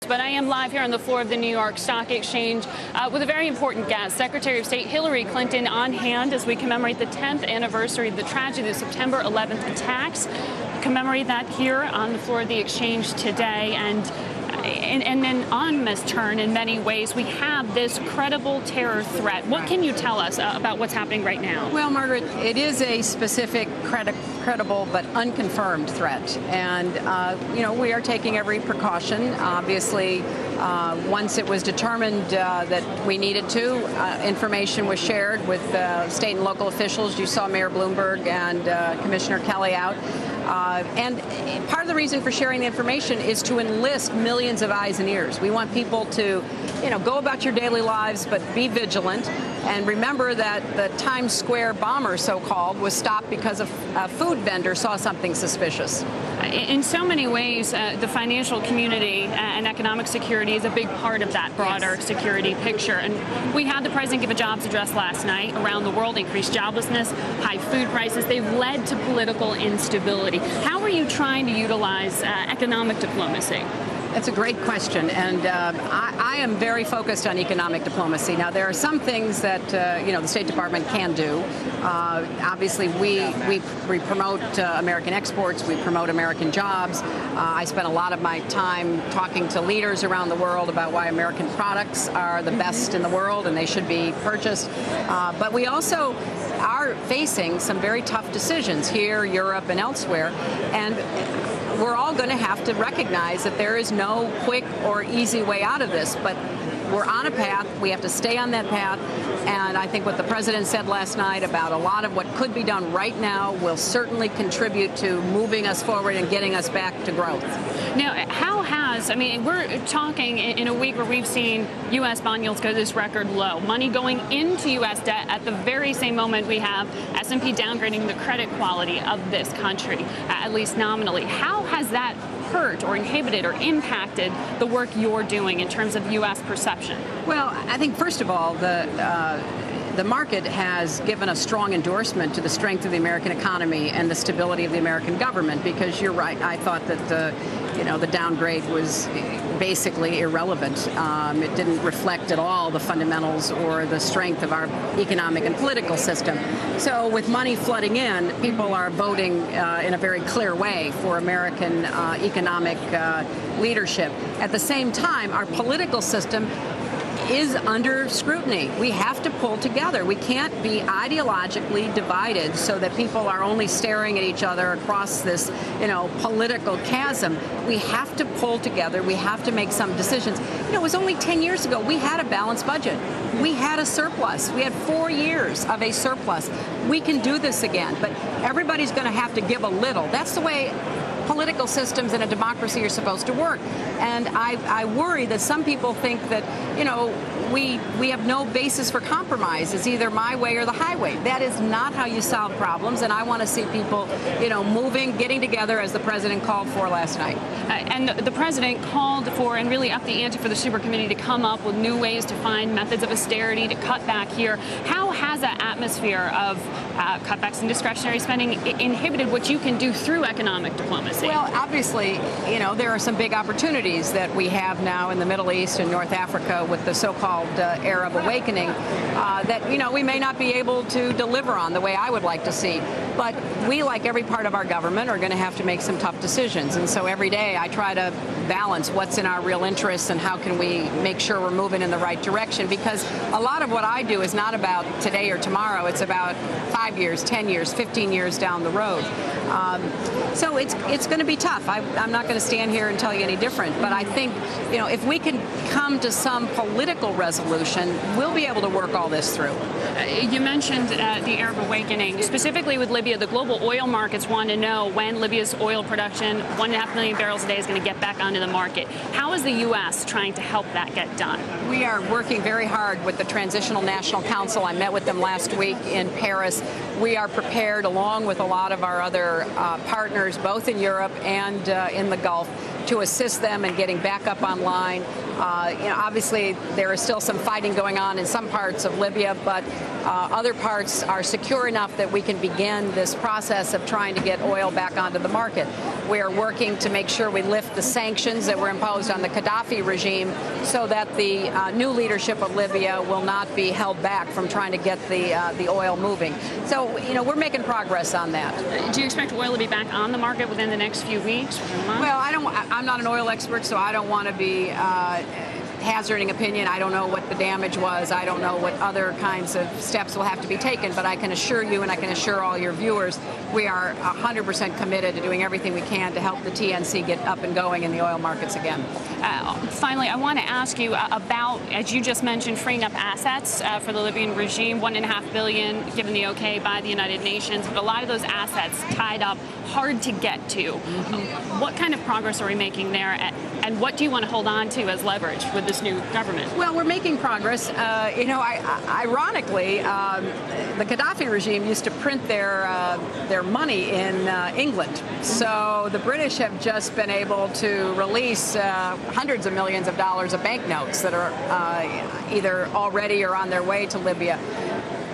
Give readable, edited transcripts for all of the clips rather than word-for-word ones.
But I am live here on the floor of the New York Stock Exchange with a very important guest, Secretary of State Hillary Clinton, on hand as we commemorate the 10th anniversary of the tragedy of the September 11th attacks. Commemorate that here on the floor of the exchange today. And then on this turn, in many ways, we have this credible terror threat. What can you tell us about what's happening right now? Well, Margaret, it is a specific, credible but unconfirmed threat. And, we are taking every precaution. Obviously, once it was determined that we needed to, information was shared with state and local officials. You saw Mayor Bloomberg and Commissioner Kelly out. And part of the reason for sharing the information is to enlist millions of eyes and ears. We want people to, go about your daily lives, but be vigilant. And remember that the Times Square bomber, so-called, was stopped because a food vendor saw something suspicious. In so many ways, the financial community and economic security is a big part of that broader security picture. And we had the president give a jobs address last night around the world, increased joblessness, high food prices. They've led to political instability. How are you trying to utilize economic diplomacy? That's a great question, and I am very focused on economic diplomacy. Now, there are some things that the State Department can do. Obviously, we promote American exports. We promote American jobs. I spend a lot of my time talking to leaders around the world about why American products are the best in the world and they should be purchased. But we also are facing some very tough decisions here, Europe, and elsewhere, and we're all going to have to recognize that there is no quick or easy way out of this, but we're on a path. We have to stay on that path. And I think what the president said last night about a lot of what could be done right now will certainly contribute to moving us forward and getting us back to growth. Now, we're talking in a week where we've seen U.S. bond yields go to this record low. Money going into U.S. debt at the very same moment we have S&P downgrading the credit quality of this country, at least nominally. How has that hurt or inhibited or impacted the work you're doing in terms of U.S. perception? Well, I think, first of all, the market has given a strong endorsement to the strength of the American economy and the stability of the American government, because you're right. I thought that the downgrade was basically irrelevant. It didn't reflect at all the fundamentals or the strength of our economic and political system. So with money flooding in, people are voting in a very clear way for American economic leadership. At the same time, our political system is under scrutiny. We have to pull together. We can't be ideologically divided so that people are only staring at each other across this, political chasm. We have to pull together. We have to make some decisions. It was only 10 years ago we had a balanced budget. We had a surplus. We had 4 years of a surplus. We can do this again, but everybody's going to have to give a little. That's the way political systems in a democracy are supposed to work. And I worry that some people think that, we have no basis for compromise. It's either my way or the highway. That is not how you solve problems, and I want to see people, moving, getting together as the president called for last night. And the president called for and really upped the ante for the super committee to come up with new ways to find methods of austerity, to cut back here. How has that atmosphere of cutbacks in discretionary spending inhibited what you can do through economic diplomacy? Well, obviously, there are some big opportunities that we have now in the Middle East and North Africa with the so-called Arab awakening that, we may not be able to deliver on the way I would like to see. But we, like every part of our government, are going to have to make some tough decisions. And so every day I try to balance what's in our real interests and how can we make sure we're moving in the right direction. Because a lot of what I do is not about today or tomorrow. It's about 5 years, 10 years, 15 years down the road. So it's going to be tough. I'm not going to stand here and tell you any different. But I think, if we can come to some political resolution, we'll be able to work all this through. You mentioned the Arab awakening. Specifically with Libya, the global oil markets want to know when Libya's oil production, 1.5 million barrels a day, is going to get back onto the market. How is the U.S. trying to help that get done? We are working very hard with the Transitional National Council. I met with them last week in Paris. We are prepared, along with a lot of our other partners, both in Europe and in the Gulf, to assist them in getting back up online. Obviously, there is still some fighting going on in some parts of Libya, but other parts are secure enough that we can begin this process of trying to get oil back onto the market. We are working to make sure we lift the sanctions that were imposed on the Gaddafi regime so that the new leadership of Libya will not be held back from trying to get the oil moving. So, we're making progress on that. Do you expect oil to be back on the market within the next few weeks? Well, I'm not an oil expert, so I don't want to be hazarding opinion. I don't know what the damage was. I don't know what other kinds of steps will have to be taken, but I can assure you and I can assure all your viewers we are 100% committed to doing everything we can to help the TNC get up and going in the oil markets again. Finally, I want to ask you about, as you just mentioned, freeing up assets for the Libyan regime, $1.5 billion given the okay by the United Nations, but a lot of those assets tied up, hard to get to. What kind of progress are we making there, and what do you want to hold on to as leverage with this new government? Well, we're making progress. Ironically, the Gaddafi regime used to print their money in England. So the British have just been able to release hundreds of millions of dollars of banknotes that are either already or on their way to Libya.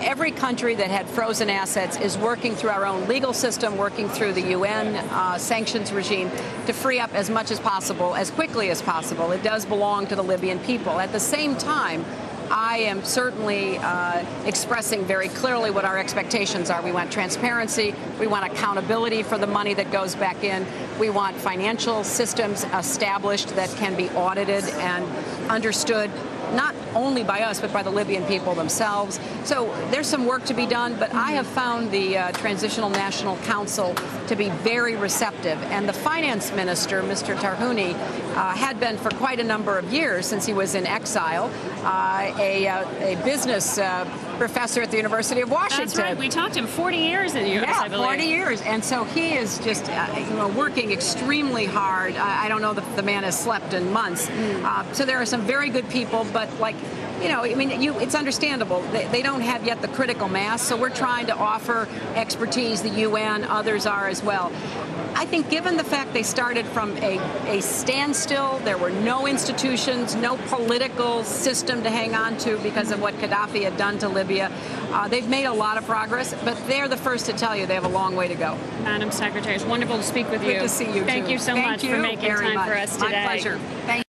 Every country that had frozen assets is working through our own legal system, working through the UN sanctions regime to free up as much as possible, as quickly as possible. It does belong to the Libyan people. At the same time, I am certainly expressing very clearly what our expectations are. We want transparency. We want accountability for the money that goes back in. We want financial systems established that can be audited and understood, not only by us, but by the Libyan people themselves. So there's some work to be done, but I have found the Transitional National Council to be very receptive. And the finance minister, Mr. Tarhouni, had been for quite a number of years, since he was in exile, a business professor at the University of Washington. That's right. We talked to him 40 years in the U.S., I believe. 40 years. And so he is just working extremely hard. I don't know if the man has slept in months. So there are some very good people, but it's understandable. They don't have yet the critical mass, so we're trying to offer expertise. The UN, others are as well. I think given the fact they started from a standstill, there were no institutions, no political system to hang on to because of what Gaddafi had done to Libya. They've made a lot of progress, but they're the first to tell you they have a long way to go. Madam Secretary, it's wonderful to speak with you. Good to see you, Thank you so much for making time for us today. My pleasure. Thank you.